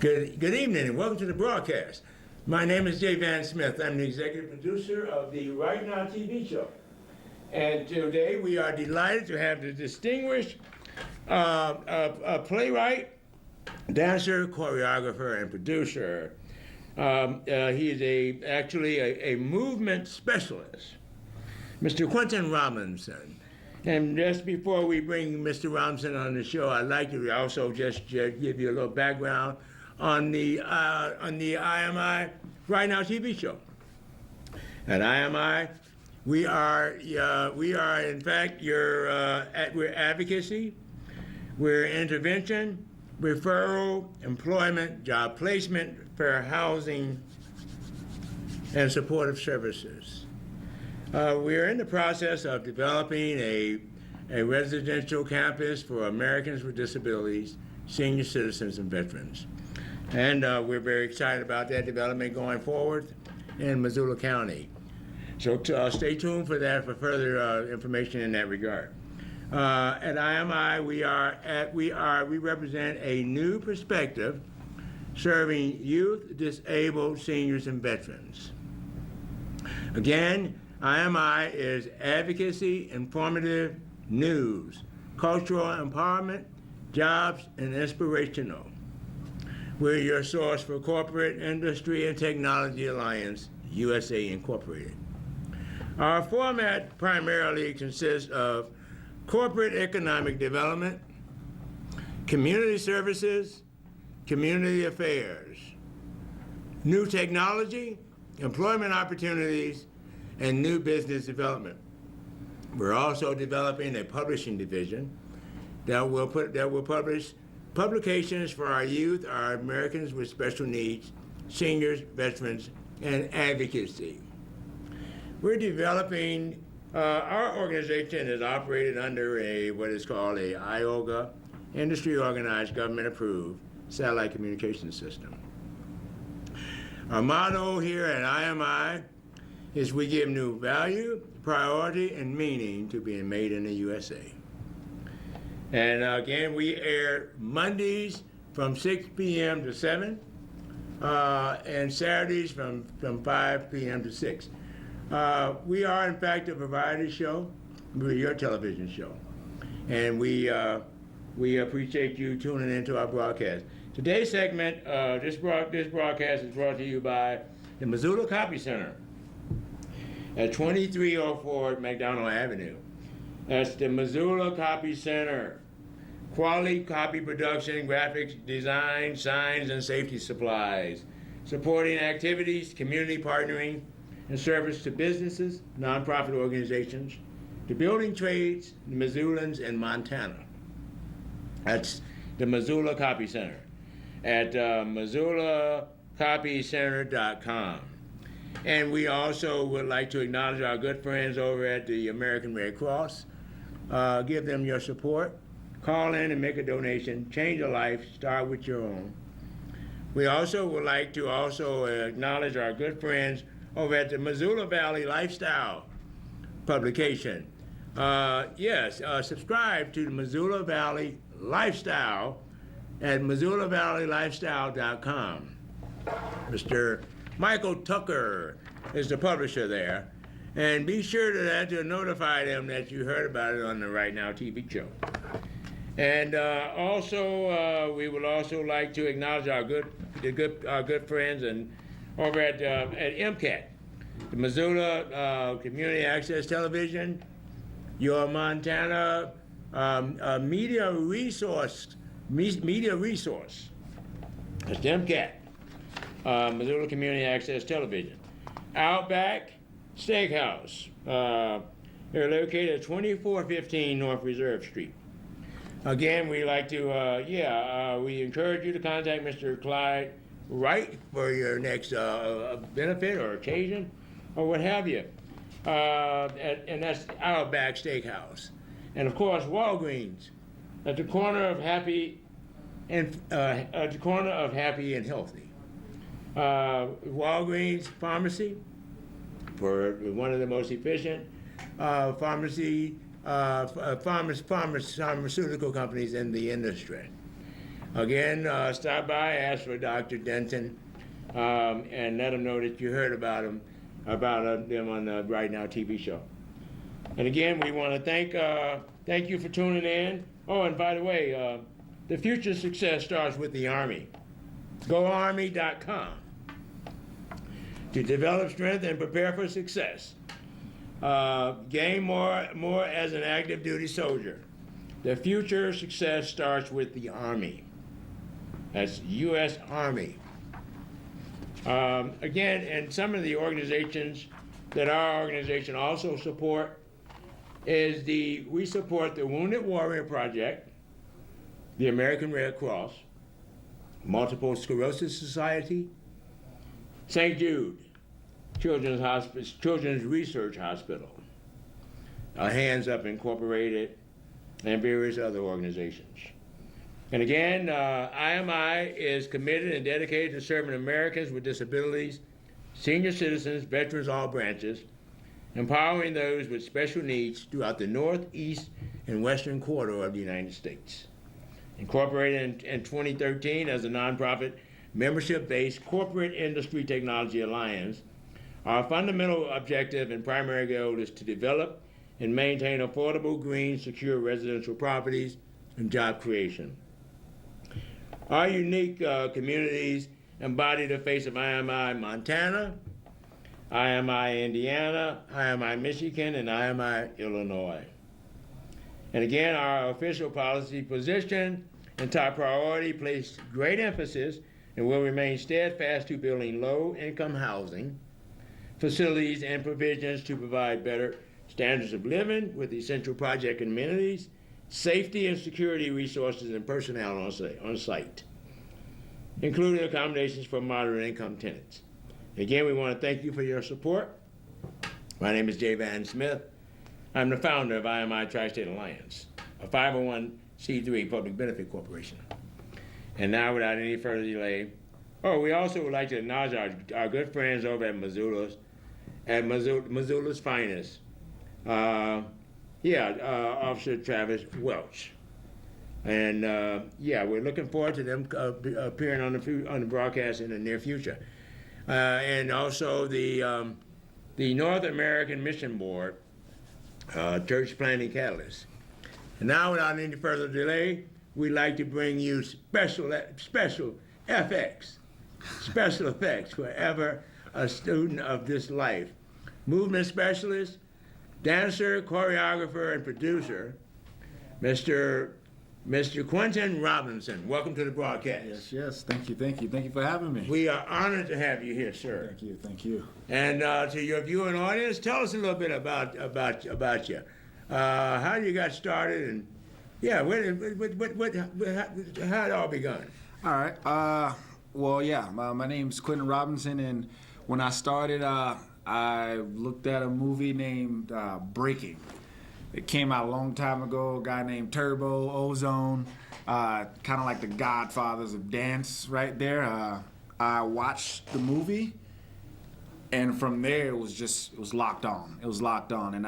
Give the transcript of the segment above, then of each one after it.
Good evening and welcome to the broadcast. My name is Jay Van Smith. I'm the executive producer of the Right Now TV show. And today we are delighted to have the distinguished playwright, dancer, choreographer, and producer. He is actually a movement specialist, Mr. Quentin Robinson. And just before we bring Mr. Robinson on the show, I'd like to also just give you a little background on the IMI Right Now TV show. At IMI, we are in fact we're advocacy, we're intervention, referral, employment, job placement, fair housing, and supportive services. We are in the process of developing a residential campus for Americans with disabilities, senior citizens, and veterans. And we're very excited about that development going forward in Missoula County. So stay tuned for that for further information in that regard. At IMI, we represent a new perspective serving youth, disabled, seniors, and veterans. Again, IMI is advocacy, informative, news, cultural empowerment, jobs, and inspirational. We're your source for Corporate Industry and Technology Alliance, USA Incorporated. Our format primarily consists of corporate economic development, community services, community affairs, new technology, employment opportunities, and new business development. We're also developing a publishing division that will publish publications for our youth, our Americans with special needs, seniors, veterans, and advocacy. We're developing, our organization is operated under what is called a IOGA, Industry Organized Government Approved Satellite Communication System. Our motto here at IMI is we give new value, priority, and meaning to being made in the USA. And again, we air Mondays from 6 p.m. to 7, and Saturdays from 5 p.m. to 6. We are, in fact, a variety show. We're your television show. And we appreciate you tuning into our broadcast. Today's segment, this broadcast is brought to you by the Missoula Copy Center at 2304 McDonald Avenue. That's the Missoula Copy Center. Quality copy production, graphics, design, signs, and safety supplies. Supporting activities, community partnering, and service to businesses, nonprofit organizations, to building trades, the Missoulans and Montana. That's the Missoula Copy Center at MissoulaCopyCenter.com. And we also would like to acknowledge our good friends over at the American Red Cross. Give them your support. Call in and make a donation. Change a life. Start with your own. We also would like to acknowledge our good friends over at the Missoula Valley Lifestyle publication. Subscribe to the Missoula Valley Lifestyle at MissoulaValleyLifestyle.com. Mr. Michael Tucker is the publisher there. And be sure to notify them that you heard about it on the Right Now TV show. And we would also like to acknowledge our good friends and over at MCAT, the Missoula Community Access Television, your Montana media resource. That's MCAT, Missoula Community Access Television. Outback Steakhouse. They're located at 2415 North Reserve Street. Again, we like to, we encourage you to contact Mr. Clyde Wright for your next benefit or occasion or what have you. And that's Outback Steakhouse. And of course, Walgreens at the corner of Happy and Healthy. Walgreens Pharmacy, for one of the most efficient pharmaceutical companies in the industry. Again, stop by, ask for Dr. Denton, and let them know that you heard about them on the Right Now TV show. And again, we want to thank you for tuning in. Oh, and by the way, the future success starts with the Army. GoArmy.com to develop strength and prepare for success. Gain more as an active duty soldier. The future success starts with the Army. That's U.S. Army. Again, and some of the organizations that our organization also support is we support the Wounded Warrior Project, the American Red Cross, Multiple Sclerosis Society, St. Jude Children's Research Hospital, Hands Up Incorporated, and various other organizations. And again, IMI is committed and dedicated to serving Americans with disabilities, senior citizens, veterans, all branches, empowering those with special needs throughout the northeast and western corridor of the United States. Incorporated in 2013 as a nonprofit, membership-based corporate industry technology alliance, our fundamental objective and primary goal is to develop and maintain affordable, green, secure residential properties and job creation. Our unique communities embody the face of IMI Montana, IMI Indiana, IMI Michigan, and IMI Illinois. And again, our official policy position and top priority place great emphasis and will remain steadfast to building low-income housing, facilities, and provisions to provide better standards of living with essential project amenities, safety and security resources, and personnel on site, including accommodations for moderate income tenants. Again, we want to thank you for your support. My name is Jay Van Smith. I'm the founder of IMI Tri-State Alliance, a 501c3 public benefit corporation. And now, without any further delay, we also would like to acknowledge our good friends over at Missoula's Finest. Officer Travis Welch. And we're looking forward to them appearing on the broadcast in the near future. And also the North American Mission Board, Church Planting Catalyst. And now, without any further delay, we'd like to bring you special effects forever a student of this life. Movement specialist, dancer, choreographer, and producer, Mr. Quentin Robinson. Welcome to the broadcast. Yes. Thank you for having me. We are honored to have you here, sir. Thank you. And to your viewing audience, tell us a little bit about you. How you got started, and how it all begun. All right. My name's Quentin Robinson, and when I started, I looked at a movie named Breaking. It came out a long time ago. A guy named Turbo, Ozone, kind of like the godfathers of dance right there. I watched the movie, and from there it was locked on. It was locked on, and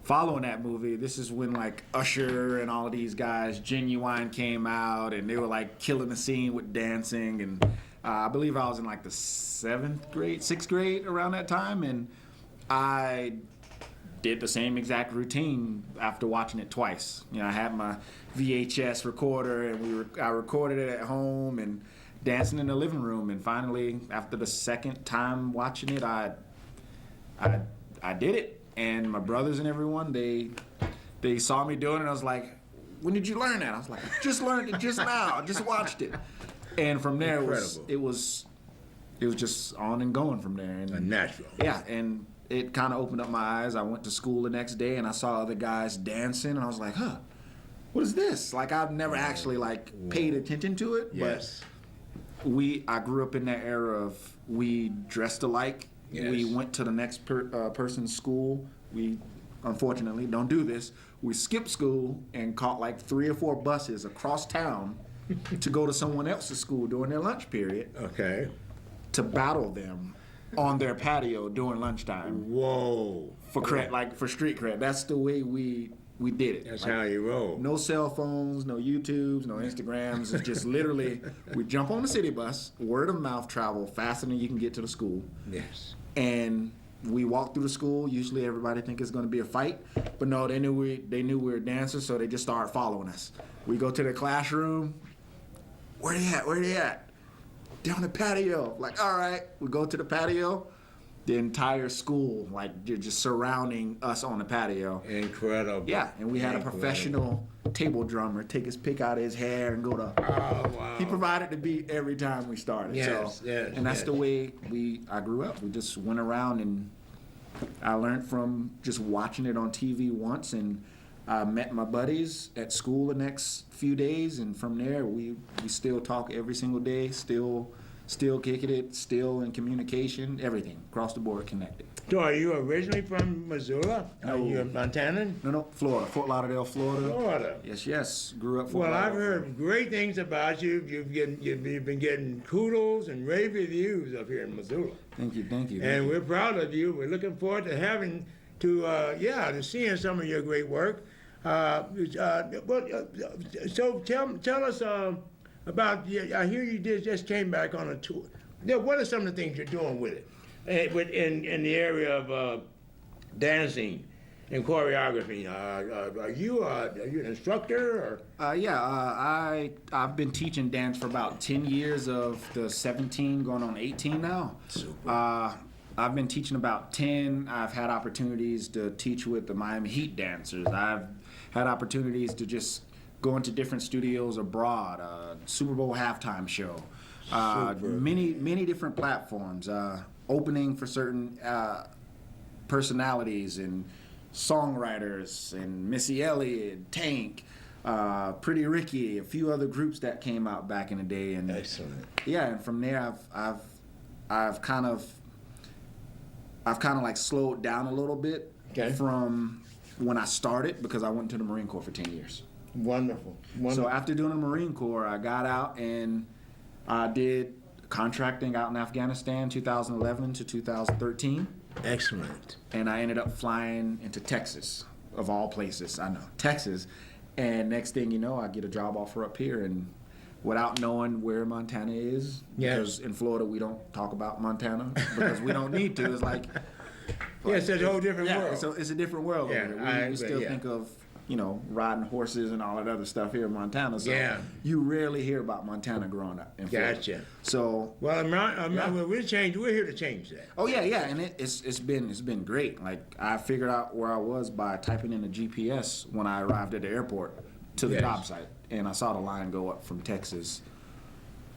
following that movie, this is when like Usher and all of these guys, Genuine came out, and they were like killing the scene with dancing. And I believe I was in like the 6th grade around that time, and I did the same exact routine after watching it twice. You know, I had my VHS recorder, and I recorded it at home and dancing in the living room. And finally, after the second time watching it, I did it. And my brothers and everyone, they saw me doing it, and I was like, "When did you learn that?" I was like, "I just learned it just now. I just watched it." And from there, it was just on and going from there. And natural. Yeah, and it kind of opened up my eyes. I went to school the next day, and I saw other guys dancing, and I was like, "Huh, what is this?" Like, I've never actually paid attention to it. Yes. But I grew up in that era of we dressed alike. Yes. We went to the next person's school. We, unfortunately, don't do this. We skipped school and caught like 3 or 4 buses across town to go to someone else's school during their lunch period. Okay. To battle them on their patio during lunchtime. Whoa. For street cred. That's the way we we did it. That's Like, how you roll. no cell phones, no YouTubes, no Instagrams. It's just literally, we jump on the city bus, word of mouth travel faster than you can get to the school. Yes. And we walk through the school. Usually everybody think it's going to be a fight, but no, they knew we were dancers, so they just started following us. We go to the classroom. Where they at? Where they at? They're on the patio. Like, all right. We go to the patio. The entire school, like, you're just surrounding us on the patio. Incredible. Yeah, and we had a professional table drummer take his pick out of his hair and go to. Oh, wow. He provided the beat every time we started. Yes, so, yes, and that's yes. the way I grew up. We just went around, and I learned from just watching it on TV once, and I met my buddies at school the next few days, and from there we still talk every single day, still kicking it, still in communication, everything across the board connected. So are you originally from Missoula? Are No. you a Montanan? No, Florida, Fort Lauderdale, Florida. Florida. Yes, grew up. Fort Well, I've Lauderdale. heard great things about you. You've been getting kudos and rave reviews up here in Missoula. Thank you. And we're proud of you. We're looking forward to seeing some of your great work. So tell us about. I hear you just came back on a tour. Yeah, what are some of the things you're doing with it, in the area of dancing and choreography? Are you an instructor? Or? I've been teaching dance for about 10 years of the 17 going on 18 now. Super. I've been teaching about 10. I've had opportunities to teach with the Miami Heat dancers. I've had opportunities to just go into different studios abroad, Super Bowl halftime show, many different platforms, opening for certain personalities and songwriters, and Missy Elliott, Tank, Pretty Ricky, a few other groups that came out back in the day. And Excellent. yeah, and from there I've kind of like slowed down a little bit from when I started, because I went to the Marine Corps for 10 years. Wonderful. So after doing the Marine Corps, I got out and I did contracting out in Afghanistan 2011 to 2013. Excellent. And I ended up flying into Texas, of all places. I know, Texas. And next thing you know, I get a job offer up here, and without knowing where Montana is, because in Florida we don't talk about Montana because we don't need to. It's like, Yes, it's a whole different world. So it's a different world. Yeah, over here. I We agree, still yeah. think of, riding horses and all that other stuff here in Montana. So Yeah. you rarely hear about Montana growing up in Florida. Gotcha. So Well, we're here to change that. oh yeah, and it's been great. Like, I figured out where I was by typing in the GPS when I arrived at the airport to the Yes. job site, and I saw the line go up from Texas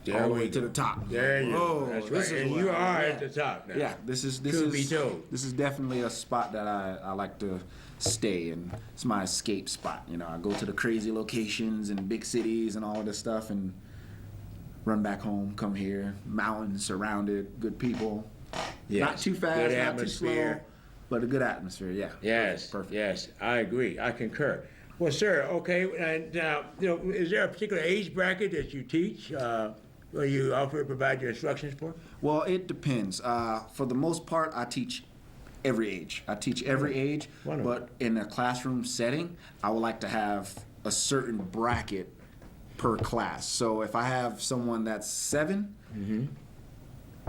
There all the we way to go. the top. There you Whoa, go. That's this right. is And where you I- are yeah. at the top now. Yeah, this is Truth be told. This is definitely a spot that I like to stay in. It's my escape spot. I go to the crazy locations and big cities and all of this stuff, and run back home, come here, mountains surrounded, good people. Yes. Not too fast, Good not too slow, atmosphere. but a good atmosphere. Yeah. Yes. Perfect. Yes, I agree. I concur. Well, sir, okay, and now, is there a particular age bracket that you teach, or you provide your instructions for? Well, it depends. For the most part, I teach every age. I teach every age, Wonderful. but in a classroom setting, I would like to have a certain bracket per class. So if I have someone that's 7,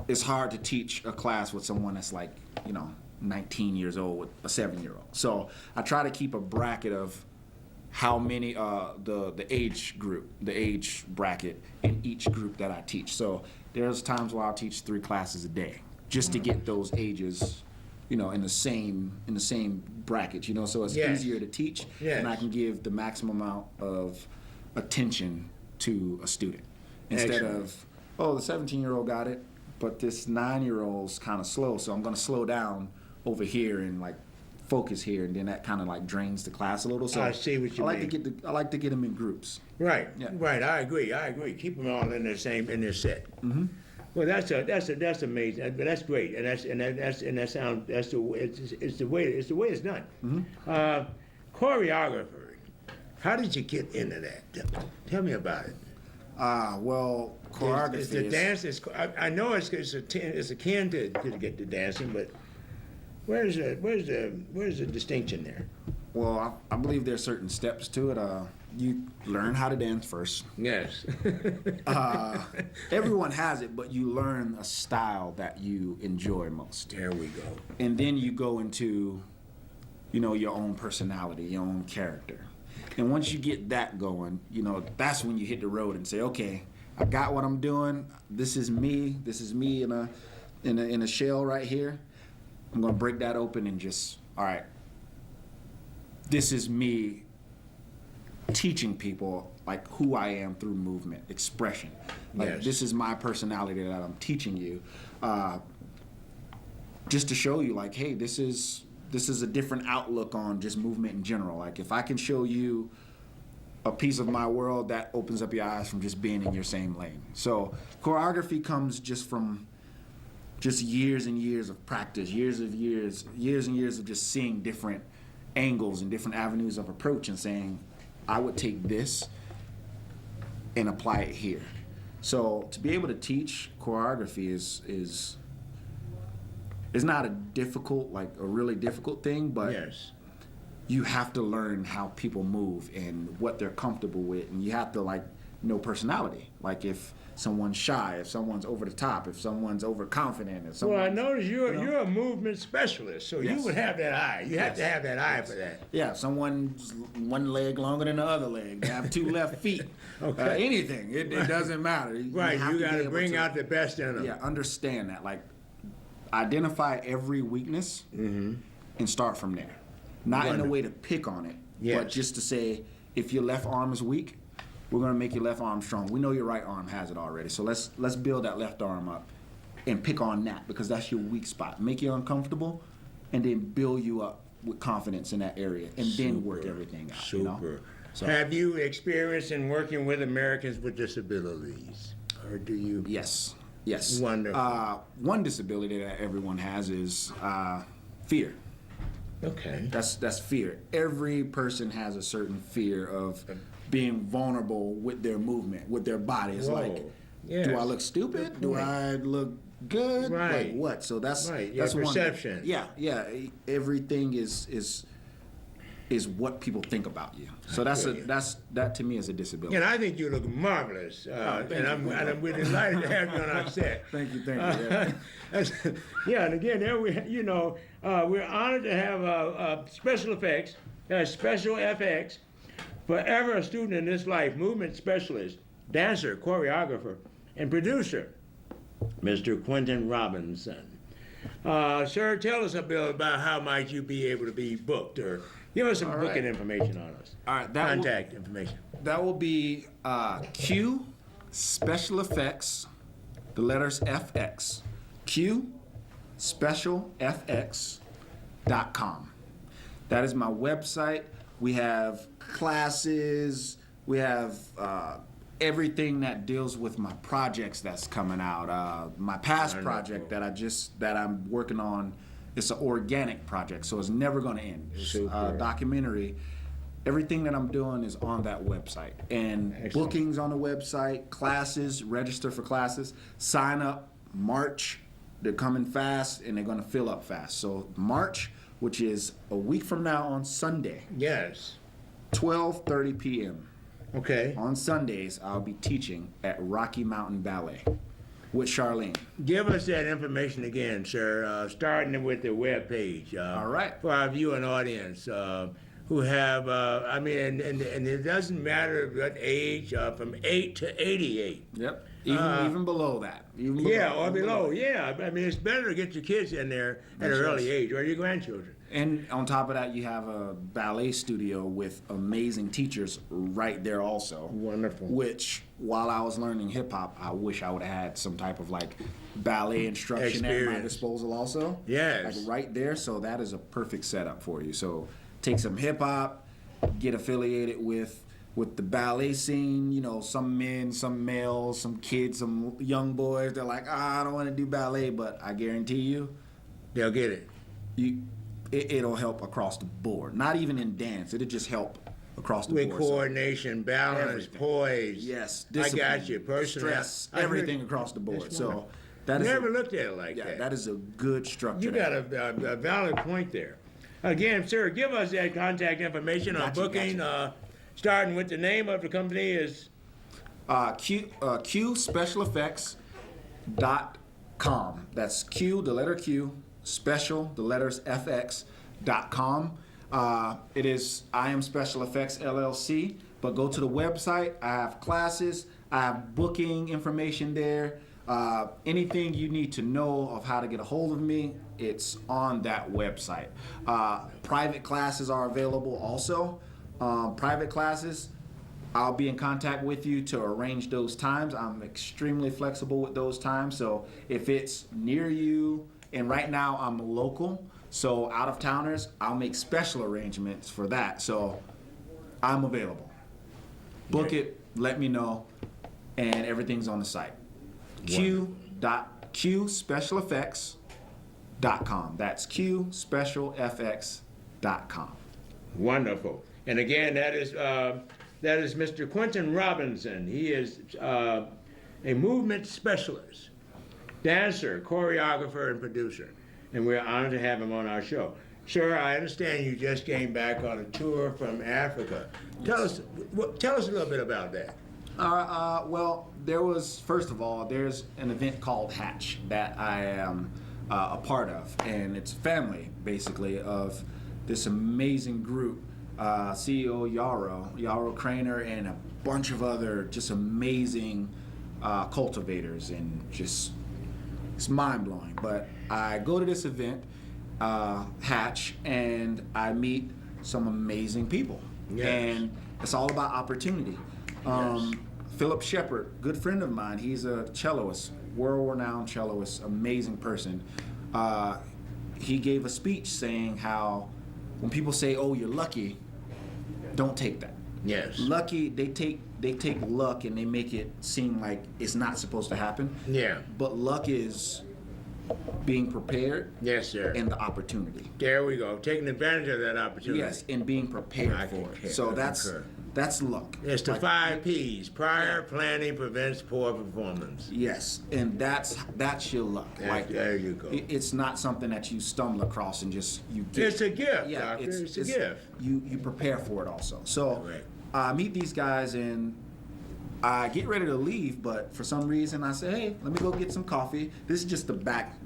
it's hard to teach a class with someone that's like, 19 years old with a 7-year-old. So I try to keep a bracket of how many the age group, the age bracket in each group that I teach. So there's times where I'll teach 3 classes a day just to get those ages, in the same bracket. So it's Yes. easier to teach, Yes. and I can give the maximum amount of attention to a student instead Excellent. of, oh, the 17-year-old got it, but this 9-year-old's kind of slow, so I'm going to slow down over here and like focus here, and then that kind of like drains the class a little. So I see what you I like mean. I like to get them in groups. Right, Yeah. right. I agree. Keep them all in their set. Mm-hmm. Well, that's amazing. But that's great, and it's the way it's done. Mm-hmm. Choreographer. How did you get into that? Tell me about it. Well, choreography Is the is- dance is. I know it's akin to get to dancing, but where's the distinction there? Well, I believe there are certain steps to it. You learn how to dance first. Yes. Everyone has it, but you learn a style that you enjoy most. There we go. And then you go into, your own personality, your own character. And once you get that going, that's when you hit the road and say, okay, I got what I'm doing. This is me. This is me in a shell right here. I'm gonna break that open and just, all right. This is me teaching people like who I am through movement, expression. Like Yes. this is my personality that I'm teaching you, just to show you like, hey, this is a different outlook on just movement in general. Like if I can show you a piece of my world, that opens up your eyes from just being in your same lane. So choreography comes just from just years and years of practice, years and years of just seeing different angles and different avenues of approach and saying, I would take this and apply it here. So to be able to teach choreography is not a really difficult thing, but Yes. you have to learn how people move and what they're comfortable with, and you have to know personality. Like if someone's shy, if someone's over the top, if someone's overconfident, if someone. Well, I notice you're a movement specialist, so you Yes. would have that eye. You have Yes. to have that eye for that. Yeah, someone's one leg longer than the other leg. They have two left feet. Okay. Anything. It doesn't matter. Right, have you to got be to able bring out the best in them. Yeah, understand that. Like, identify every weakness and start from there. Not in a Wonderful. way to pick on it, Yes. but just to say, if your left arm is weak, we're gonna make your left arm strong. We know your right arm has it already, so let's build that left arm up and pick on that because that's your weak spot. Make you uncomfortable, and then build you up with confidence in that area, and then work everything out. Super. So Have you experience in working with Americans with disabilities, or do you? yes. Wonderful. One disability that everyone has is fear. Okay. That's fear. Every person has a certain fear of being vulnerable with their movement, with their body. It's Whoa. like, Yes. do I look stupid? Good Do point. I look good? Right. Like what? So that's Right, your that's one. perception. Yeah. Everything is what people think about you. So that to me is a disability. And I think you look marvelous, thank and you. we're delighted to have you on our set. Thank you. Yeah. Yeah, and again, there we're honored to have special effects, special FX, forever a student in this life, movement specialist, dancer, choreographer, and producer, Mr. Quentin Robinson. Sir, tell us a bit about how might you be able to be booked, or give us some All booking right. information on us. All right, Contact information. That will be Q Special Effects, the letters FX. Q Special FX.com. That is my website. We have classes. We have everything that deals with my projects that's coming out. My past Wonderful. project that I'm working on. It's an organic project, so it's never going to end. It's Super. a documentary. Everything that I'm doing is on that website. And Excellent. bookings on the website, classes, register for classes, sign up March. They're coming fast and they're going to fill up fast. So March, which is a week from now on Sunday, Yes. 12:30 p.m. Okay. On Sundays, I'll be teaching at Rocky Mountain Ballet with Charlene. Give us that information again, sir, starting with the web page. All right. For our viewing audience who have, and it doesn't matter what age, from 8 to 88. Yep. Even below that. Even Yeah, or even below. Yeah, I mean, it's better to get your kids in there at an Yes, early yes. age, or your grandchildren. And on top of that, you have a ballet studio with amazing teachers right there also. Wonderful. Which, while I was learning hip hop, I wish I would have had some type of ballet instruction at my Experience. disposal also. Yes. Like right there. So that is a perfect setup for you. So take some hip hop, get affiliated with the ballet scene. Some men, some males, some kids, some young boys. They're like, I don't want to do ballet, but I guarantee you, They'll get it. it'll help across the board. Not even in dance. It'll just help across the With board. So, coordination, balance, Everything. poise. yes, I got discipline, you. Personal. stress, I heard- everything across the board. That's So wonderful. that is Never looked at it like yeah, that. that is a good structure. You got a valid point there. Again, sir, give us that contact information on Gotcha, booking, starting with the name of the company is QSpecialEffects.com. That's Q, the letter Q, special, the letters FX.com. It is I Am Special Effects LLC, but go to the website. I have classes, I have booking information there. Anything you need to know of how to get a hold of me, it's on that website. Private classes are available also. Private classes, I'll be in contact with you to arrange those times. I'm extremely flexible with those times. So if it's near you, and right now I'm local, so out of towners, I'll make special arrangements for that. So I'm available. Book it, let me know, and everything's on the site. QSpecialEffects.com. That's QSpecialFX.com. wonderful. And again, that is Mr. Quentin Robinson. He is a movement specialist, dancer, choreographer, and producer. And we're honored to have him on our show. Sir, I understand you just came back on a tour from Africa. Tell us a little bit about that. Well, first of all, there's an event called Hatch that I am a part of, and it's family, basically, of this amazing group, CEO Yaro Craner, and a bunch of other just amazing cultivators, and just, it's mind-blowing. But I go to this event, Hatch, and I meet some amazing people. Yes. And it's all about opportunity. Yes. Philip Shepard, good friend of mine, he's a celloist, world-renowned celloist, amazing person. He gave a speech saying how when people say, "Oh, you're lucky," don't take that. Yes. Lucky, they take luck and they make it seem like it's not supposed to happen. Yeah. But luck is being prepared. Yes, sir. And the opportunity. There we go. Taking advantage of that opportunity. Yes, and being prepared I for concur. it. So I that's luck. It's the Like, 5 P's. Prior planning prevents poor performance. Yes, and that's your luck. There you go. It's not something that you stumble across and just you get. It's a gift, Yeah, doctor. It's a gift. You prepare for it also. So Correct. I meet these guys and I get ready to leave, but for some reason I say, "Hey, let me go get some coffee." This is just the back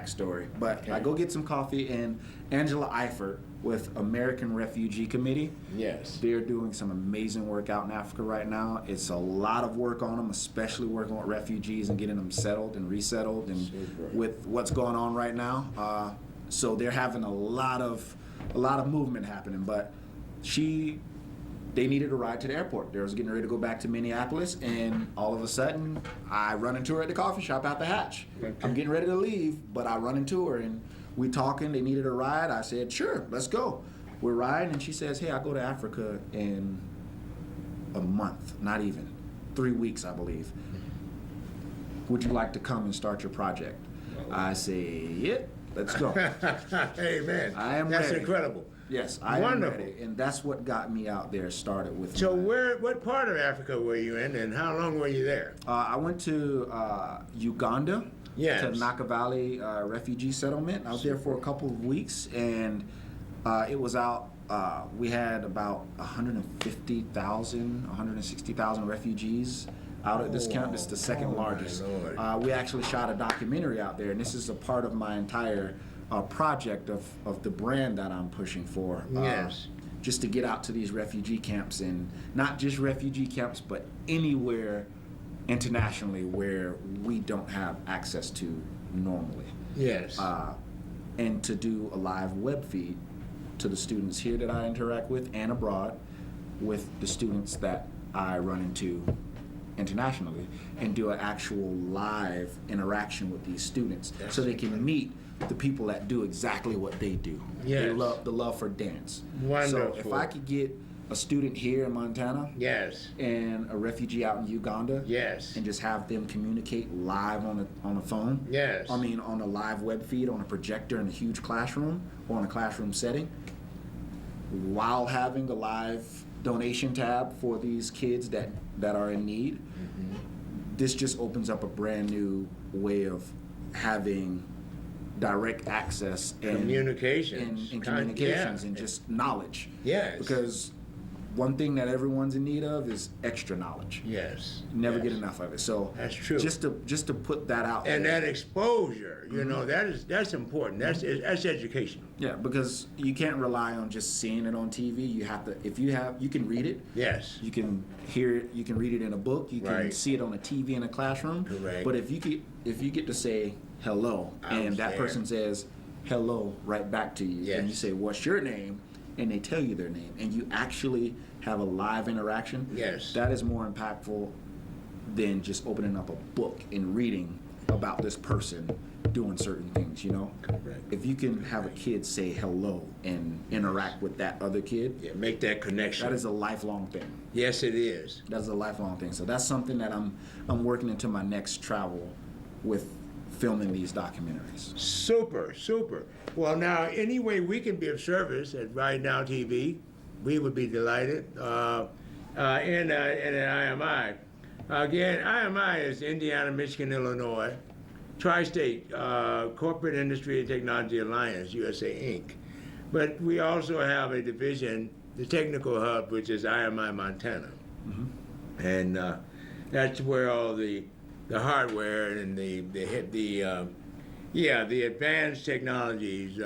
story. But Okay. I go get some coffee, and Angela Eifert with American Refugee Committee. Yes. They're doing some amazing work out in Africa right now. It's a lot of work on them, especially working with refugees and getting them settled and resettled, and Super. with what's going on right now. So they're having a lot of movement happening. But they needed a ride to the airport. They was getting ready to go back to Minneapolis, and all of a sudden, I run into her at the coffee shop at the Hatch. Okay. I'm getting ready to leave, but I run into her, and we talking. They needed a ride. I said, "Sure, let's go." We're riding, and she says, "Hey, I go to Africa in a month, not even 3 weeks, I believe. Would you like to come and start your project?" I say, "Yep, let's go." Amen. I am That's ready. incredible. Yes, I Wonderful. am ready, and that's what got me out there started with. So what part of Africa were you in, and how long were you there? I went to Uganda, Yes. to Naka Valley refugee settlement. I was there for a couple of weeks, and it was out. We had about 150,000, 160,000 refugees out at this camp. It's the second largest. Lord. We actually shot a documentary out there, and this is a part of my entire project of the brand that I'm pushing for. Yes. Just to get out to these refugee camps, and not just refugee camps, but anywhere internationally where we don't have access to normally. Yes. And to do a live web feed to the students here that I interact with and abroad, with the students that I run into internationally, and do an actual live interaction with these students. That's so they can meet the people that do exactly what they do. Yes. They love the love for dance. Wonderful. So if I could get a student here in Montana Yes. and a refugee out in Uganda, Yes. and just have them communicate live on the phone. Yes. I mean, on a live web feed, on a projector in a huge classroom, or in a classroom setting, while having a live donation tab for these kids that are in need. This just opens up a brand new way of having direct access and Communications. and communications Yeah. and just knowledge. Yes. Because one thing that everyone's in need of is extra knowledge. Yes. Never yes. get enough of it. So That's true. Just to put that out And there. that exposure, you know, Mm-hmm. that's important. That's education. Yeah, because you can't rely on just seeing it on TV. You have to, if you have, you can read it. Yes. You can hear it. You can read it in a book. You can Right. see it on a TV in a classroom. Correct. But if you get to say hello, and that there. person says hello right back to you, and you Yes. say, "What's your name?" and they tell you their name, and you actually have a live interaction. Yes. That is more impactful than just opening up a book and reading about this person doing certain things, you know? Correct. If you can have a kid say hello and interact with that other kid, Yeah, make that connection. that is a lifelong thing. Yes, it is. That's a lifelong thing. So that's something that I'm working into my next travel with filming these documentaries. Super, super. Well, now, any way we can be of service at Right Now TV, we would be delighted. And at IMI. Again, IMI is Indiana, Michigan, Illinois, Tri-State Corporate Industry and Technology Alliance, USA Inc. But we also have a division, the Technical Hub, which is IMI Montana. Mm-hmm. And that's where all the hardware and the advanced technologies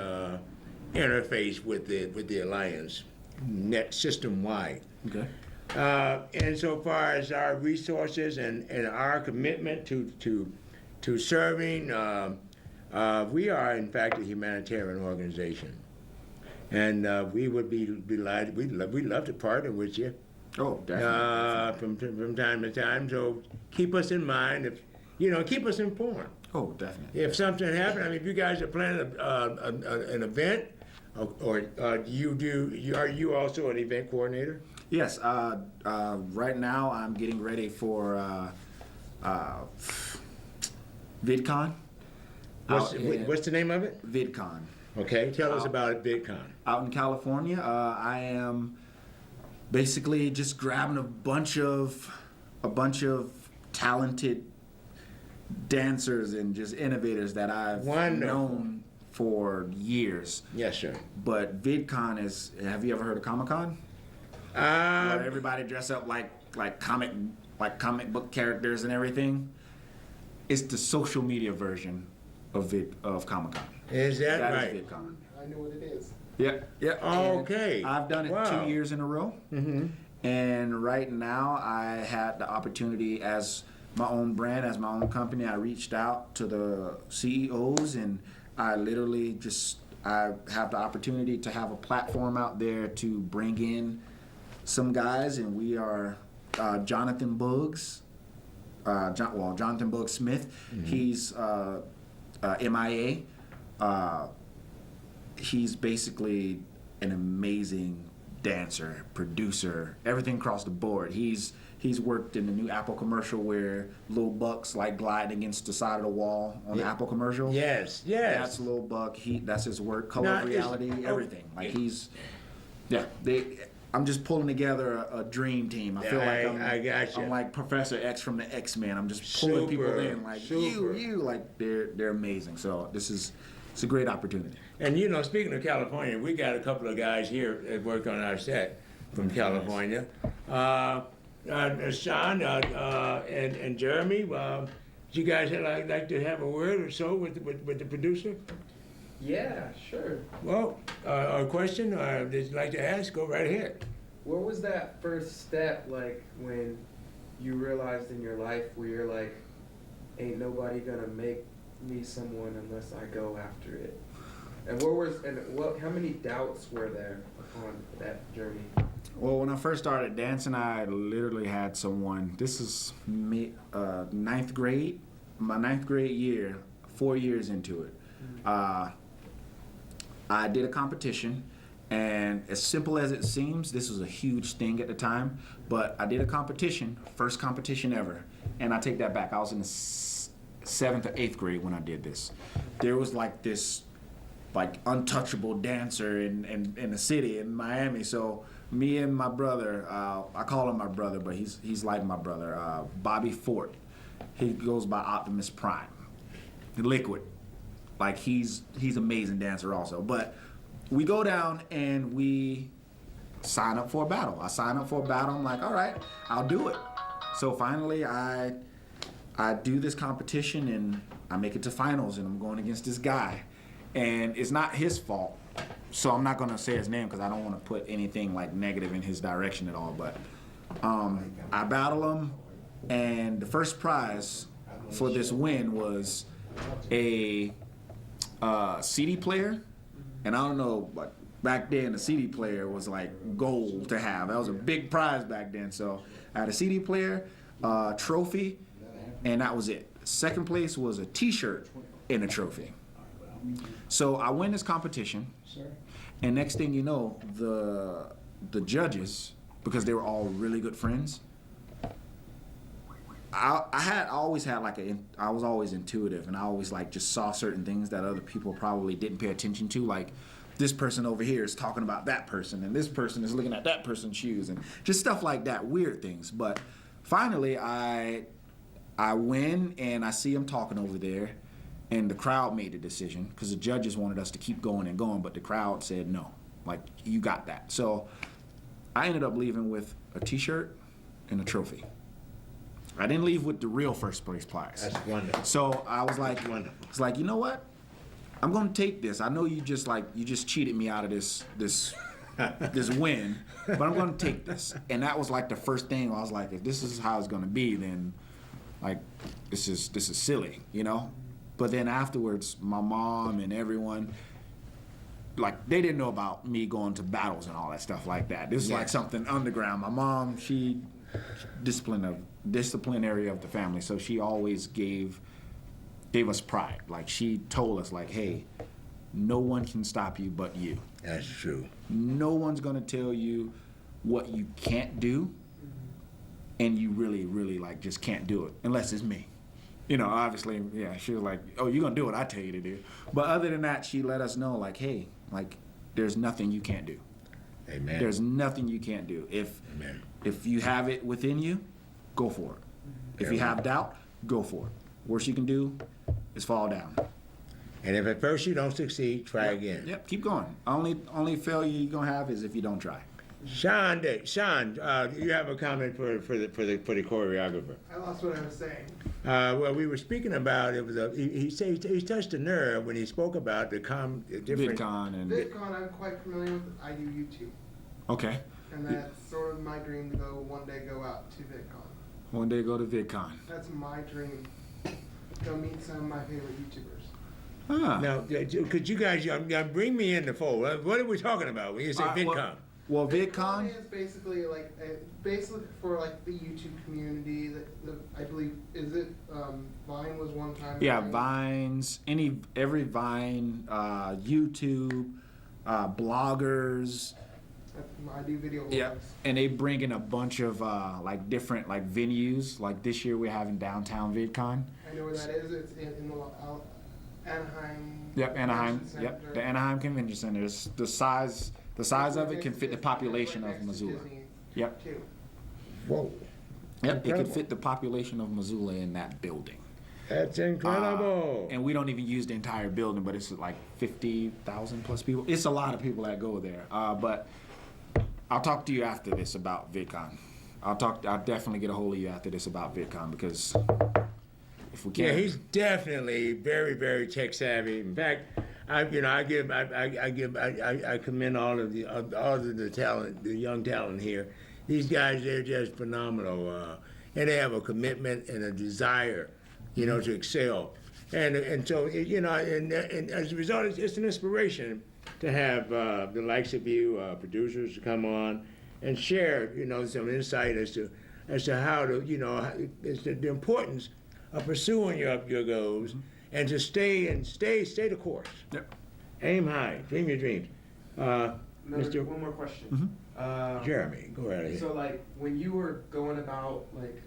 interface with the alliance, net system wide. Okay. And so far as our resources and our commitment to serving, we are in fact a humanitarian organization, and we would be delighted. We'd love to partner with you. Oh, definitely. From time to time. So keep us in mind. Keep us informed. Oh, definitely. If something happened, I mean, if you guys are planning an event, or are you also an event coordinator? Yes. Right now, I'm getting ready for VidCon. What's the name of it? VidCon. Okay, tell us about it, VidCon. Out in California, I am basically just grabbing a bunch of talented dancers and just innovators that I've Wonderful. known for years. Yes, sir. But VidCon is. Have you ever heard of Comic-Con? Where everybody dress up like comic book characters and everything. It's the social media version of Comic-Con. Is that That right? is VidCon. I know what it is. Yeah, yeah. And Okay. I've done it Wow. 2 years in a row. Mm-hmm. And right now, I had the opportunity as my own brand, as my own company. I reached out to the CEOs, and I literally I have the opportunity to have a platform out there to bring in some guys, and we are Jonathan Buggs. Jonathan Buggs Smith. Mm-hmm. He's MIA. He's basically an amazing dancer, producer, everything across the board. He's worked in the new Apple commercial where Lil Buck's like gliding against the side of the wall on the Apple commercial. Yes. That's Lil Buck. That's his work. Color Now, of Reality, everything. I'm just pulling together a dream team. I feel like I gotcha. I'm like Professor X from the X-Men. I'm just pulling people in like you like they're amazing. So it's a great opportunity. And speaking of California, we got a couple of guys here that work on our set from California. Sean and Jeremy, you guys like to have a word or so with the producer? Yeah, sure. Well, a question that you'd like to ask, go right ahead. What was that first step like when you realized in your life where you're like, ain't nobody gonna make me someone unless I go after it? And how many doubts were there upon that journey? Well, when I first started dancing, I literally had someone. This is me, ninth grade, my ninth grade year, 4 years into it. I did a competition, and as simple as it seems, this was a huge thing at the time, but I did a competition, first competition ever, and I take that back. I was in the 7th or 8th grade when I did this. There was like this untouchable dancer in the city in Miami, so me and my brother, I call him my brother, but he's like my brother, Bobby Fort. He goes by Optimus Prime. Liquid. Like he's amazing dancer also. But we go down and we sign up for a battle. I sign up for a battle. I'm like, all right, I'll do it. So finally, I do this competition and I make it to finals, and I'm going against this guy, and it's not his fault. So I'm not gonna say his name because I don't want to put anything like negative in his direction at all. But I battle him, and the first prize for this win was a CD player, and I don't know, but back then the CD player was like gold to have. That was a big prize back then. So I had a CD player, trophy, and that was it. Second place was a T-shirt and a trophy. So I win this competition, and next thing you know, the judges, because they were all really good friends, I was always intuitive, and I always like just saw certain things that other people probably didn't pay attention to, like this person over here is talking about that person, and this person is looking at that person's shoes, and just stuff like that, weird things. But finally, I win, and I see him talking over there, and the crowd made a decision because the judges wanted us to keep going and going, but the crowd said no, like you got that. So I ended up leaving with a T-shirt and a trophy. I didn't leave with the real first place prize. That's wonderful. So I was like, Wonderful. it's like, you know what? I'm gonna take this. I know you just cheated me out of this win, but I'm gonna take this. And that was like the first thing. I was like, if this is how it's gonna be, then like this is silly, you know. But then afterwards, my mom and everyone, like they didn't know about me going to battles and all that stuff like that. This is like something underground. My mom, she disciplinary of the family, so she always gave us pride. Like she told us, like, hey, no one can stop you but you. That's true. No one's gonna tell you what you can't do, and you really, really like just can't do it unless it's me. You know, obviously, yeah, she was like, oh, you're gonna do what I tell you to do. But other than that, she let us know, like, hey, like, there's nothing you can't do. Amen. There's nothing you can't do. Amen. If you have it within you, go for it. If you have doubt, go for it. Worst you can do is fall down. And if at first you don't succeed, try again. Yep, keep going. Only failure you're gonna have is if you don't try. Sean, you have a comment for the choreographer. I lost what I was saying. Well, we were speaking about it was he touched a nerve when he spoke about the different. VidCon and VidCon, I'm quite familiar with. I do YouTube, okay. and that's sort of my dream to one day go out to VidCon. One day go to VidCon. That's my dream. Go meet some of my favorite YouTubers. Ah. Now, could you guys bring me in the fold? What are we talking about when you say VidCon? Well, VidCon is basically basically for like the YouTube community. I believe Vine was one time. yeah, Vines, every Vine, YouTube, bloggers. I do video vlogs. Yeah, and they bring in a bunch of like different like venues. Like this year we're having downtown VidCon. I know where that is. It's in the Anaheim. Yep, Anaheim. Convention Yep, Center. the Anaheim Convention Center. It's the size of it can fit the population of Missoula. Yep. Too. Whoa, Yep, it can Incredible. fit the population of Missoula in that building. that's incredible. And we don't even use the entire building, but it's like 50,000 plus people. It's a lot of people that go there. But I'll talk to you after this about VidCon. I'll definitely get a hold of you after this about VidCon because if we Yeah, can't. he's definitely very, very tech savvy. In fact, I commend all of the talent, the young talent here. These guys, they're just phenomenal, and they have a commitment and a desire, to excel. And so, and as a result, it's an inspiration to have the likes of you, producers, to come on and share, some insight as to how to, as to the importance of pursuing your goals and to stay the course. Yep. Aim high, dream your dreams. Mr. One more question. Jeremy, go right ahead. So like when you were going about like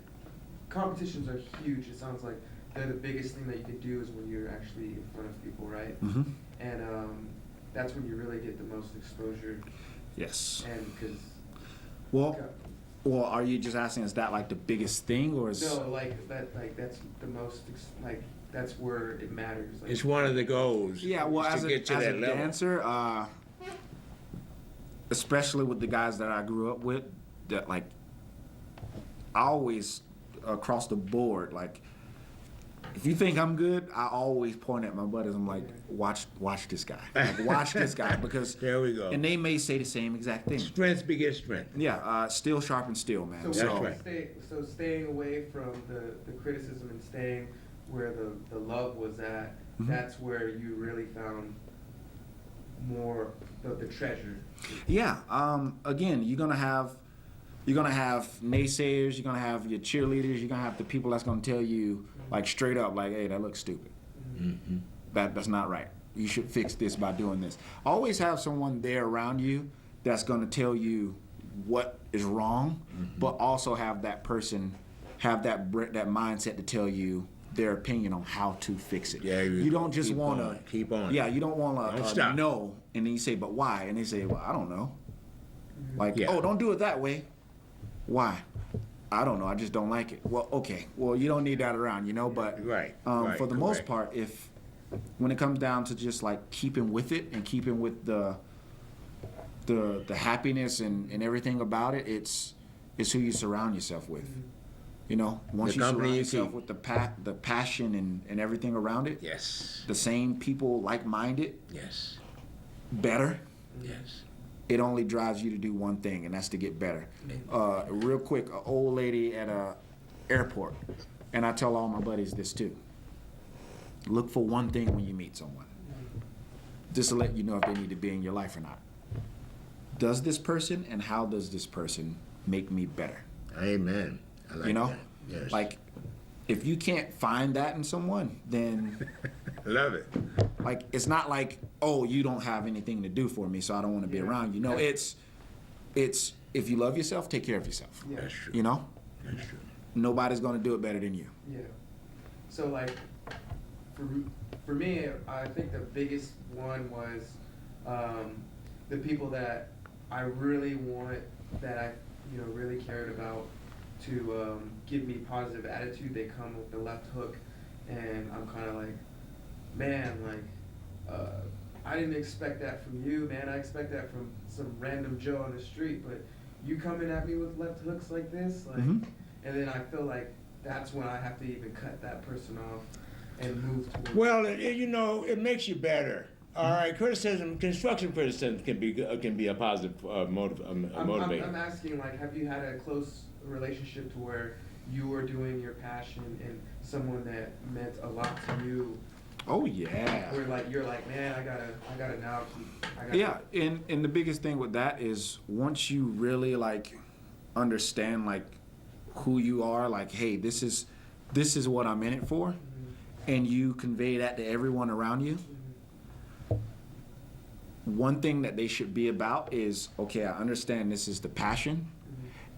competitions are huge. It sounds like they're the biggest thing that you could do is when you're actually in front of people, right? Mm-hmm. And that's when you really get the most exposure. Yes. And because Well, are you just asking, is that like the biggest thing, or is no, like that, like that's the most like that's where it matters. Like, It's one of the goals. Yeah, well, is as to a, get to as that a level. dancer, especially with the guys that I grew up with, that like, I always across the board, like, if you think I'm good, I always point at my buddies. I'm like, watch this guy, like, watch this guy, because There we go. and they may say the same exact thing. Strength begets strength. Yeah, steel sharpens steel, man. So, That's right. staying away from the criticism and staying where the love was at, that's where you really found more the treasure. Yeah. Again, you're gonna have naysayers. You're gonna have your cheerleaders. You're gonna have the people that's gonna tell you like straight up, like, "Hey, that looks stupid. Mm-hmm. That's not right. You should fix this by doing this." Always have someone there around you that's gonna tell you what is wrong, but also have that person have that mindset to tell you their opinion on how to fix it. Yeah, you don't just keep want on, to keep on. Yeah, you don't want Don't to stop. no, and then you say, "But why?" And they say, "Well, I don't know." Like, Yeah. "Oh, don't do it that way." Why? I don't know. I just don't like it. Well, okay. Well, you don't need that around, you know. But Right, for the most correct. part, when it comes down to just like keeping with it and keeping with the happiness and everything about it, it's who you surround yourself with. You know, once The you company surround you yourself keep. with the passion and everything around it, Yes. the same people, like-minded, Yes. better. Yes. It only drives you to do one thing, and that's to get better. Real quick, an old lady at a airport, and I tell all my buddies this too. Look for one thing when you meet someone, just to let you know if they need to be in your life or not. Does this person and how does this person make me better? Amen. I like You know, that. Yes. like if you can't find that in someone, then Love it. like it's not like, oh, you don't have anything to do for me, so I don't want to be around you. No, it's if you love yourself, take care of yourself. Yeah. That's true. You know, That's true. nobody's gonna do it better than you. Yeah. So like, for me, I think the biggest one was the people that I really want, that I really cared about to give me positive attitude. They come with the left hook, and I'm kind of like, man, like I didn't expect that from you, man. I expect that from some random Joe on the street, but you coming at me with left hooks like this, like, Mhm. and then I feel like that's when I have to even cut that person off and move towards. Well, it makes you better. All right, construction criticism can be a positive motivator. I'm asking, like, have you had a close relationship to where you were doing your passion and someone that meant a lot to you, Oh yeah. where like you're like, man, I gotta now Yeah, and the biggest thing with that is once you really like understand like who you are, like, hey, this is what I'm in it for, and you convey that to everyone around you. One thing that they should be about is, okay, I understand this is the passion,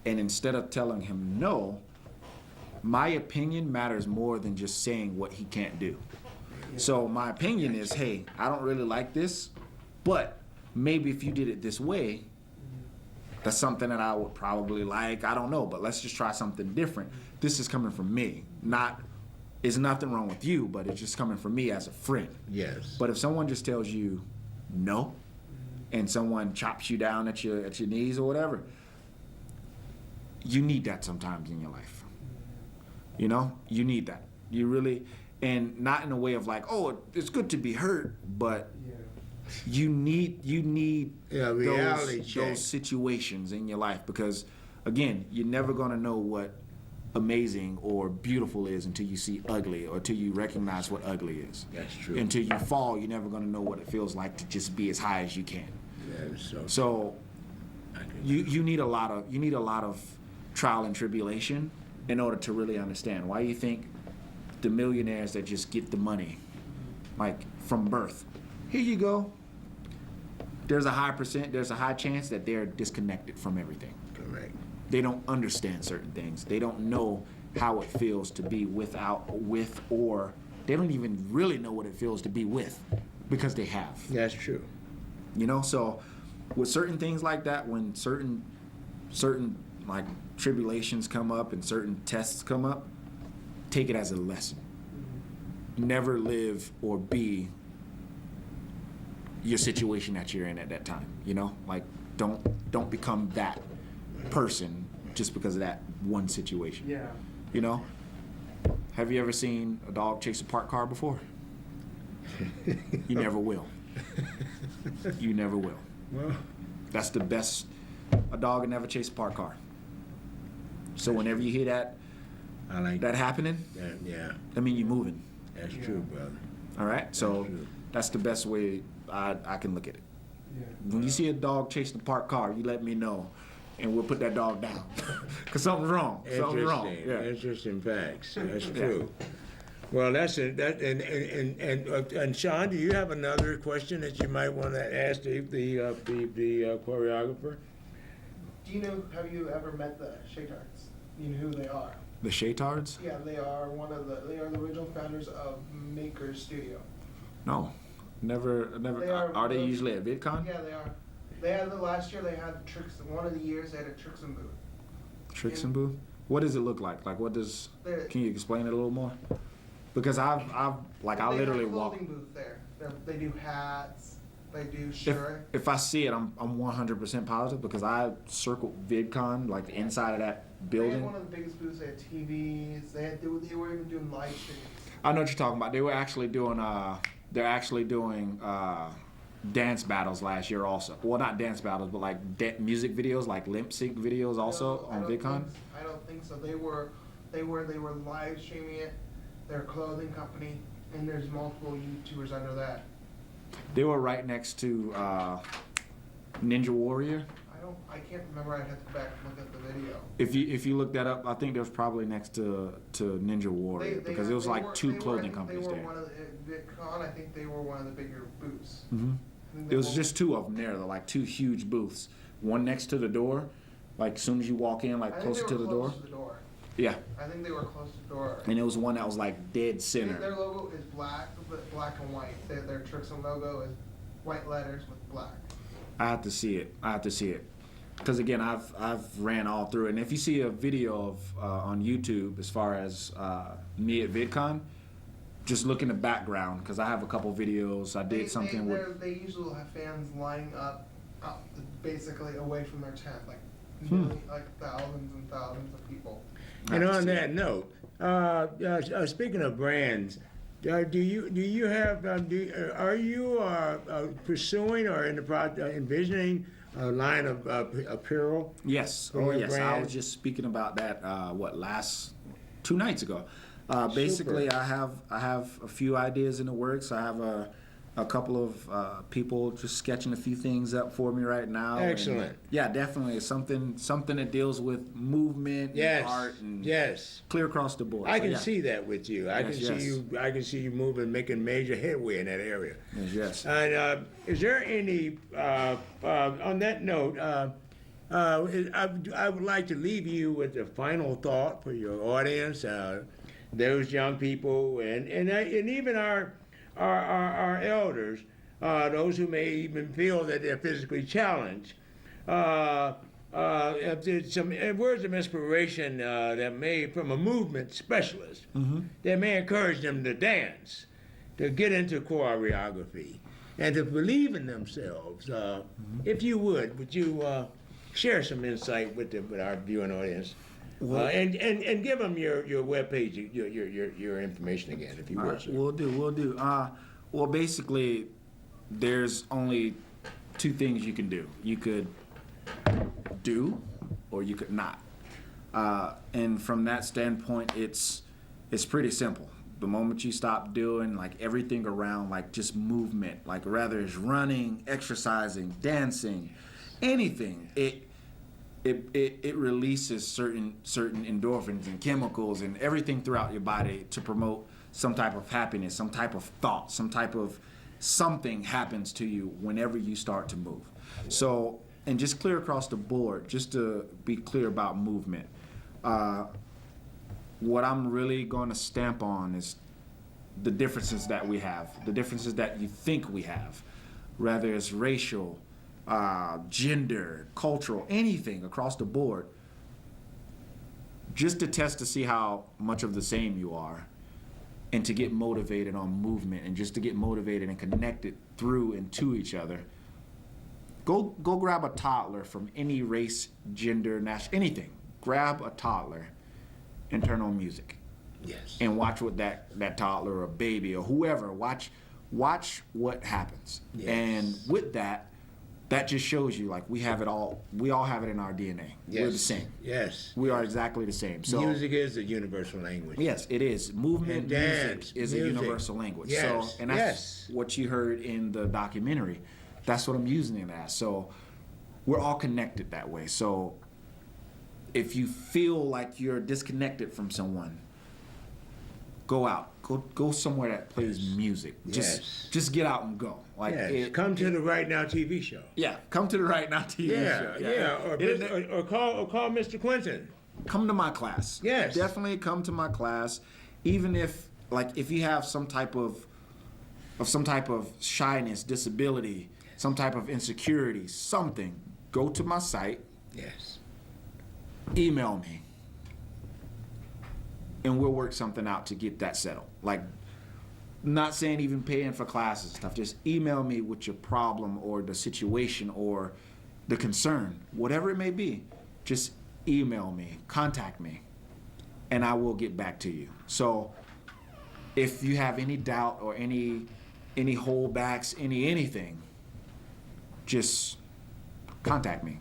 and instead of telling him no, my opinion matters more than just saying what he can't do. So my opinion is, hey, I don't really like this, but maybe if you did it this way, that's something that I would probably like. I don't know, but let's just try something different. This is coming from me. It's nothing wrong with you, but it's just coming from me as a friend. Yes. But if someone just tells you no, and someone chops you down at your knees or whatever, you need that sometimes in your life. You know, you need that. You really, and not in a way of like, oh, it's good to be hurt, but you need Yeah, reality check. those situations in your life, because again, you're never gonna know what amazing or beautiful is until you see ugly, or until you recognize what ugly is. That's true. Until you fall, you're never gonna know what it feels like to just be as high as you can. Yeah, So I can- you need a lot of trial and tribulation in order to really understand. Why you think the millionaires that just get the money, like from birth, here you go. There's a high chance that they're disconnected from everything. correct. They don't understand certain things. They don't know how it feels to be with, or they don't even really know what it feels to be with, because they have. That's true. You know, so with certain things like that, when certain like tribulations come up and certain tests come up, take it as a lesson. never live or be your situation that you're in at that time. You know, like don't become that person just because of that one situation. Yeah. You know, have you ever seen a dog chase a parked car before? You never will. You never will. Well, That's the best. A dog will never chase a parked car. So whenever you hear that I like that happening, Yeah, I mean you're moving. that's true, brother. All right. So true. that's the best way I can look at it. Yeah. When you see a dog chasing a parked car, you let me know, and we'll put that dog down. Cause something's wrong. Something's wrong. Interesting. Yeah. Interesting facts. That's true. Well, that's it. That and Sean, do you have another question that you might want to ask the choreographer? Do you know? Have you ever met the Shaytards? You know who they are? The Shaytards? Yeah, they are They are the original founders of Maker Studio. No, never. They Are they the- usually at VidCon? Yeah, they are. They had last year. They had tricks. One of the years they had a tricks and booth. Tricks and booth. What does it look like? Like what does? They're- Can you explain it a little more? Because I literally have a walk. clothing booth there. They do hats. They do shirt. If I see it, I'm 100% positive because I circled VidCon, like the inside of that They had building. one of the biggest booths. They had TVs. They were even doing live streams. I know what you're talking about. They were actually doing dance battles last year also. Well, not dance battles, but like music videos, like lip sync videos also No, on VidCon. I don't think so. They were live streaming it. They're a clothing company, and there's multiple YouTubers under that. They were right next to Ninja Warrior. I can't remember. I'd have to go back and look at the video. If you look that up, I think they was probably next to Ninja Warrior because it was like two clothing companies They were there. one of the VidCon. I think they were one of the bigger booths. hmm I think they There was were- just two of them there, though, like two huge booths. One next to the door, like as soon as you walk in, I like think closer they to were the close door. to the door. Yeah, I think they were close to the door. and it was one that was like dead center. Their logo is black and white. Their Tricks and logo is white letters with black. I have to see it. Because again, I've ran all through it. And if you see a video of on YouTube as far as me at VidCon, just look in the background because I have a couple videos. I did something with. They usually have fans lining up basically away from their tent, like like thousands and thousands of people. And on that note, speaking of brands, are you pursuing or in the envisioning a line of apparel? Yes. For Oh, your yes. I brand? was just speaking about that. Last 2 nights ago. Basically, I have a few ideas in the works. I have a couple of people just sketching a few things up for me right now. Excellent. And, yeah, definitely something that deals with movement, Yes. and art, and Yes. clear across the board. I So, can yeah. see that with you. I can Yes, see yes. you. I can see you moving, making major headway in that area. Yes. And is there any on that note? I would like to leave you with a final thought for your audience, those young people, and even our elders, those who may even feel that they're physically challenged. If there's some words of inspiration that may, from a movement specialist, that may encourage them to dance, to get into choreography, and to believe in themselves. If you would you share some insight with our viewing audience? And give them your webpage, your information again, if you All would. right, Sir. we'll do. Well, basically, there's only 2 things you can do. You could do, or you could not. And from that standpoint, it's pretty simple. The moment you stop doing like everything around like just movement, like rather it's running, exercising, dancing, anything, it releases certain endorphins and chemicals and everything throughout your body to promote some type of happiness, some type of thought, some type of something happens to you whenever you start to move. So, and just clear across the board, just to be clear about movement, what I'm really going to stamp on is the differences that we have, the differences that you think we have, whether it's racial, gender, cultural, anything across the board, just to test to see how much of the same you are. and to get motivated on movement and just to get motivated and connected through and to each other, go grab a toddler from any race, gender, national, anything. Grab a toddler and turn on music. Yes. And watch what that toddler or baby or whoever, watch what happens. Yes. And with that just shows you like we all have it in our DNA. Yes. We're the same. Yes. We are exactly the same. So music is a universal language. yes, it is. Movement, And dance, music is music. a universal language. Yes, So and that's yes. what you heard in the documentary. That's what I'm using it as. So we're all connected that way. So if you feel like you're disconnected from someone, go out. Go somewhere that plays music. Just get out and go. Like Yes. Come to the Right Now TV show. yeah, come to the Right Now TV show. Or call Mr. Quentin. Come to my class. Yes. Definitely come to my class. Even if you have some type of shyness, disability, some type of insecurity, something, go to my site, Yes. email me, and we'll work something out to get that settled. Like, not saying even paying for classes and stuff, just email me with your problem or the situation or the concern, whatever it may be. Just email me, contact me, and I will get back to you. So if you have any doubt or any holdbacks, anything, just contact me,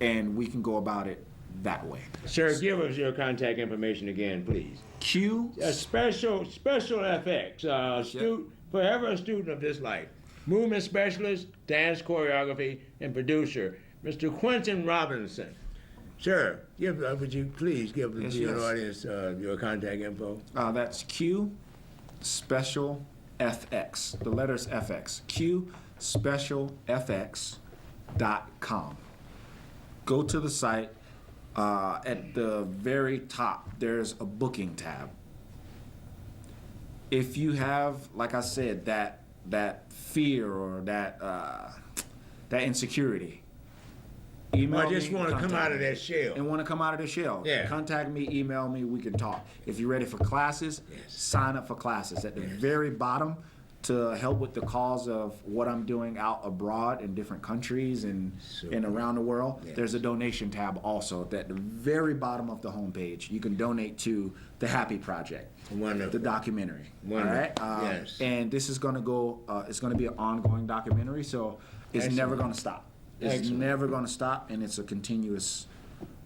and we can go about it that way. Sir, give us your contact information again, please. Q. A special FX, forever a student of this life, movement specialist, dance choreography, and producer, Mr. Quentin Robinson. Sir, would you please give the viewing audience your contact info? That's Q special FX. The letters FX. Q special FX.com. Go to the site. At the very top, there's a booking tab. If you have, like I said, that fear or that insecurity, email me. I just want to come out of that shell. And want to come out of the shell. Yeah. Contact me, email me, we can talk. If you're ready for classes, sign up for classes. At the very bottom, to help with the cause of what I'm doing out abroad in different countries and around the world, there's a donation tab also at the very bottom of the homepage. You can donate to the Happy Project, Wonderful. the documentary. Wonderful. All right. Yes. And this is going to go. It's going to be an ongoing documentary, so it's Excellent. never going to stop. It's Excellent. never going to stop, and it's a continuous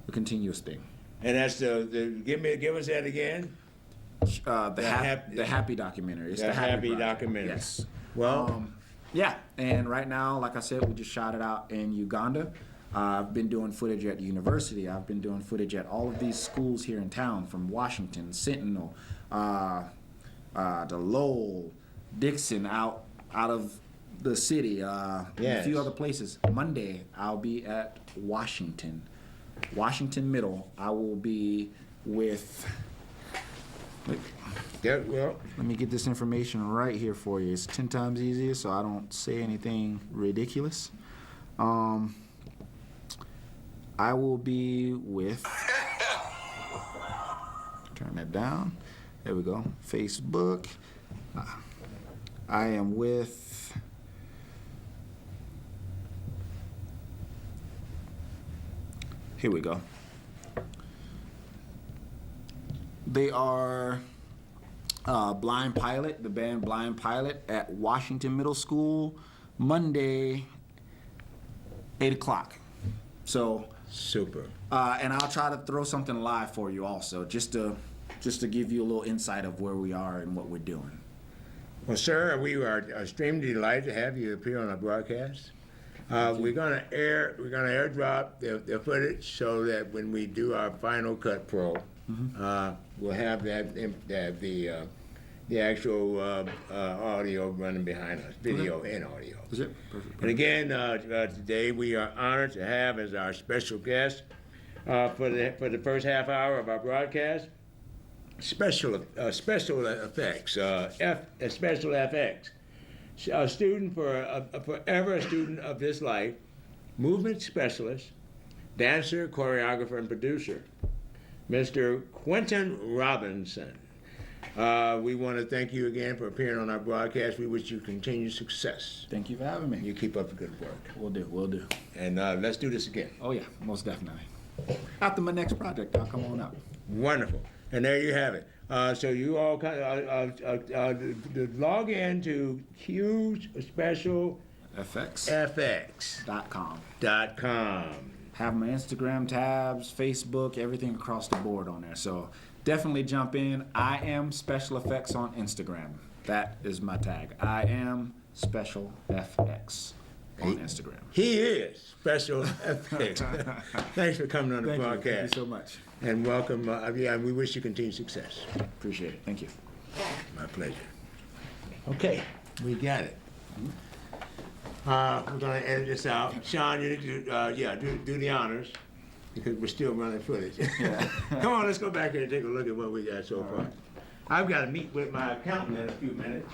thing. And that's give us that again. The Happy documentary. It's The Happy Project. documentary. Yes. Well, Yeah, and right now, like I said, we just shot it out in Uganda. I've been doing footage at the university. I've been doing footage at all of these schools here in town, from Washington, Sentinel, to Lowell, Dixon, out of the city, and a few other places. Monday, I'll be at Washington Middle. I will be with. Let me get this information right here for you. It's 10 times easier, so I don't say anything ridiculous. I will be with. Turn that down. There we go. Facebook. I am with. Here we go. They are Blind Pilot, the band Blind Pilot at Washington Middle School, Monday, 8 o'clock. So super. And I'll try to throw something live for you also, just to give you a little insight of where we are and what we're doing. Well, sir, we are extremely delighted to have you appear on our broadcast. We're gonna airdrop the footage so that when we do our Final Cut Pro, we'll have the actual audio running behind us, video and audio. Is it? Perfect. And again, today we are honored to have as our special guest for the first half hour of our broadcast, special effects, special FX. A student forever a student of this life, movement specialist, dancer, choreographer, and producer, Mr. Quentin Robinson. We want to thank you again for appearing on our broadcast. We wish you continued success. Thank you for having me. You keep up the good work. We'll do. And let's do this again. Oh yeah, most definitely. After my next project, I'll come on up. Wonderful. And there you have it. So you all log in to Q's Special FX.com. Have my Instagram tabs, Facebook, everything across the board on there. So definitely jump in. I am Special Effects on Instagram. That is my tag. I am Special FX on Instagram. He is Special Effects. Thanks for coming on the broadcast. Thank you so much. And welcome. And we wish you continued success. Appreciate it. Thank you. My pleasure. Okay, we got it. We're gonna edit this out. Sean, you need to do the honors because we're still running footage. Yeah. Come on, let's go back here and take a look at what we got so far. I've got to meet with my accountant in a few minutes.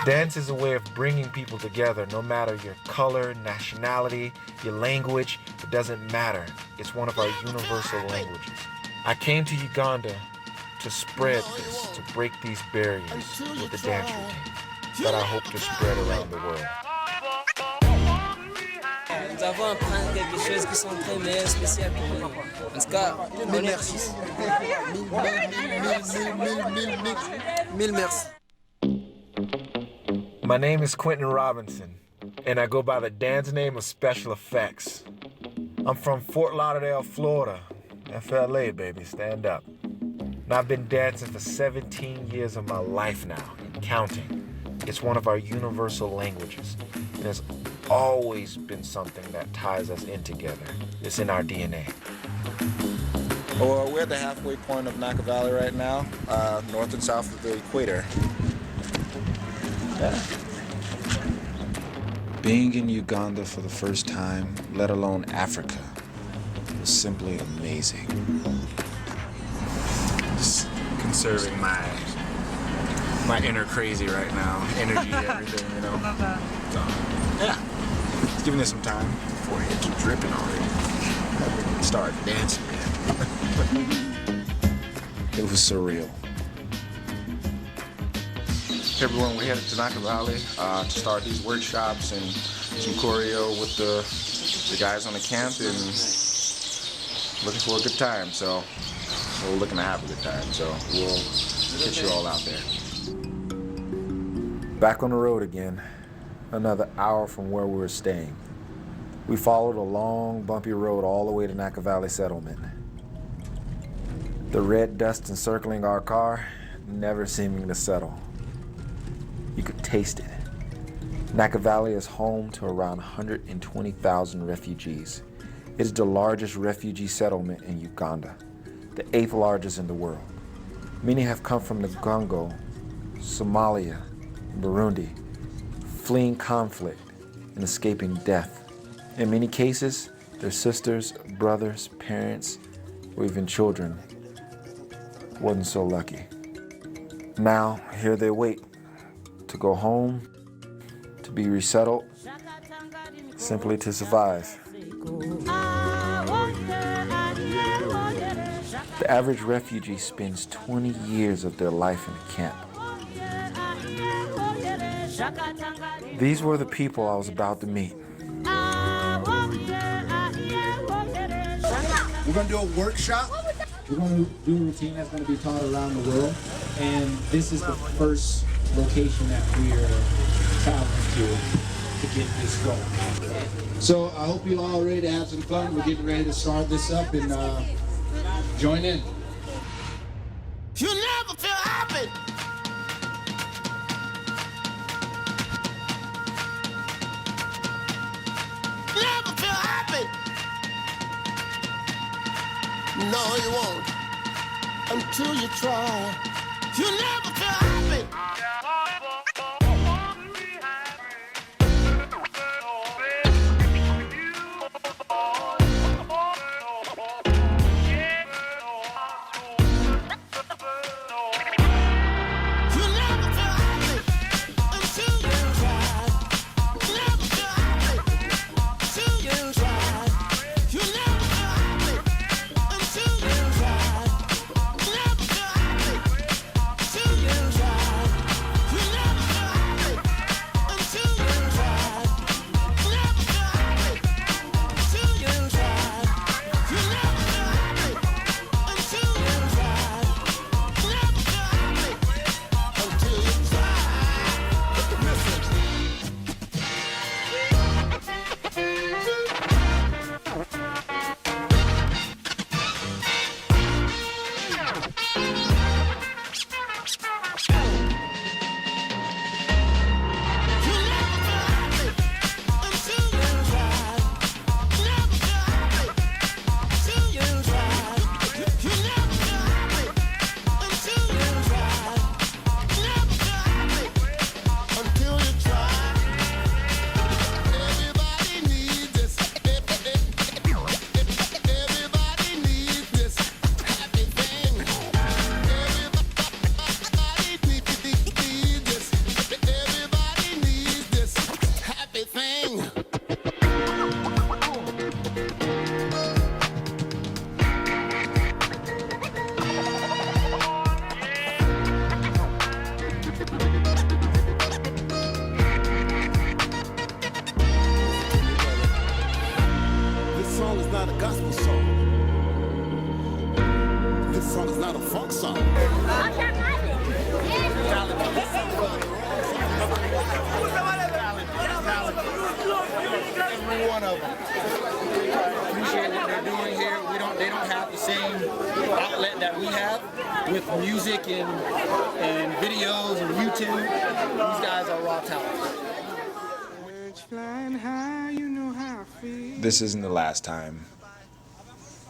Dance is a way of bringing people together, no matter your color, nationality, your language, it doesn't matter. It's one of our universal languages. I came to Uganda to spread this, to break these barriers with the dance routine that I hope to spread around the world. Nous avons appris quelque chose qui sont très meilleurs, spécial pour nous. En tout cas, on est ici. Mille merci. My name is Quentin Robinson, and I go by the dance name of Special Effects. I'm from Fort Lauderdale, Florida. FLA, baby, stand up. And I've been dancing for 17 years of my life now, and counting. It's one of our universal languages, and it's always been something that ties us in together. It's in our DNA. Well, we're at the halfway point of Naka Valley right now, north and south of the equator. Yeah. Being in Uganda for the first time, let alone Africa, was simply amazing. Just conserving my inner crazy right now, energy, everything, you know. So, yeah, it's giving it some time before I get dripping already. Start dancing, man. It was surreal. Hey everyone, we're headed to Naka Valley to start these workshops and some choreo with the guys on the camp, and looking for a good time. So we're looking to have a good time. So we'll get you all out there. Back on the road again, another hour from where we were staying. We followed a long, bumpy road all the way to Naka Valley Settlement. The red dust encircling our car, never seeming to settle. You could taste it. Naka Valley is home to around 120,000 refugees. It is the largest refugee settlement in Uganda, the 8th largest in the world. Many have come from the Congo, Somalia, Burundi, fleeing conflict and escaping death. In many cases, their sisters, brothers, parents, or even children wasn't so lucky. Now, here they wait to go home, to be resettled, simply to survive. The average refugee spends 20 years of their life in a camp. These were the people I was about to meet. We're going to do a workshop. We're going to do a routine that's going to be taught around the world. And this is the first location that we're traveling to get this going. So I hope you're all ready to have some fun. We're getting ready to start this up and join in. You never feel happy. Never feel happy. No, you won't. Until you try. You never feel happy. every one of them. Appreciate what they're doing here. They don't have the same outlet that we have with music and videos and YouTube. These guys are raw talent. This isn't the last time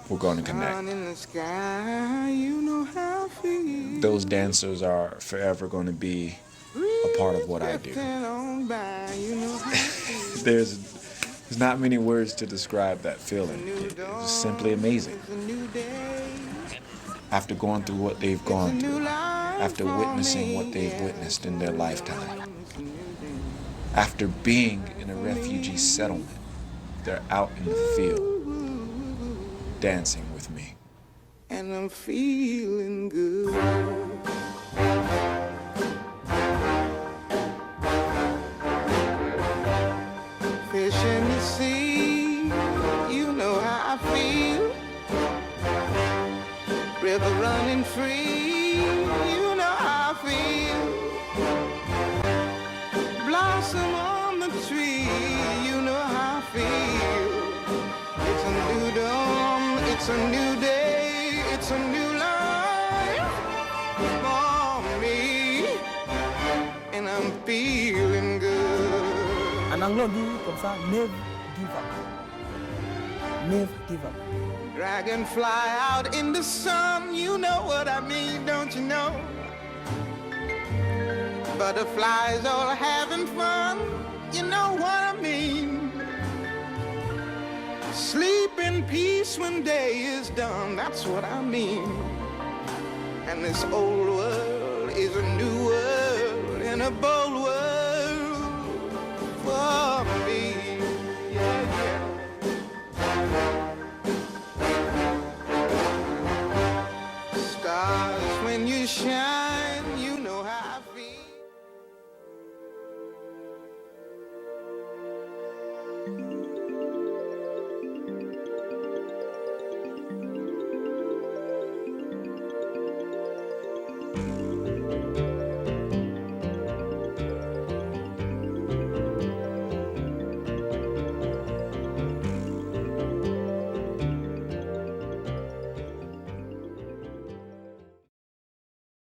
we're going to connect. Those dancers are forever going to be a part of what I do. There's not many words to describe that feeling. It's just simply amazing. After going through what they've gone through, after witnessing what they've witnessed in their lifetime, after being in a refugee settlement, they're out in the field, dancing with me. And I'm feeling good. Fish in the sea, you know how I feel. River running free, you know how I feel. Blossom on the tree, you know how I feel. It's a new dawn, it's a new day, it's a new life for me, and I'm feeling good. Un anglais dit comme ça, never give up. Never give up. Dragonfly out in the sun, you know what I mean, don't you know? Butterflies all having fun, you know what I mean. Sleep in peace when day is done, that's what I mean. And this old world is a new world in a boat.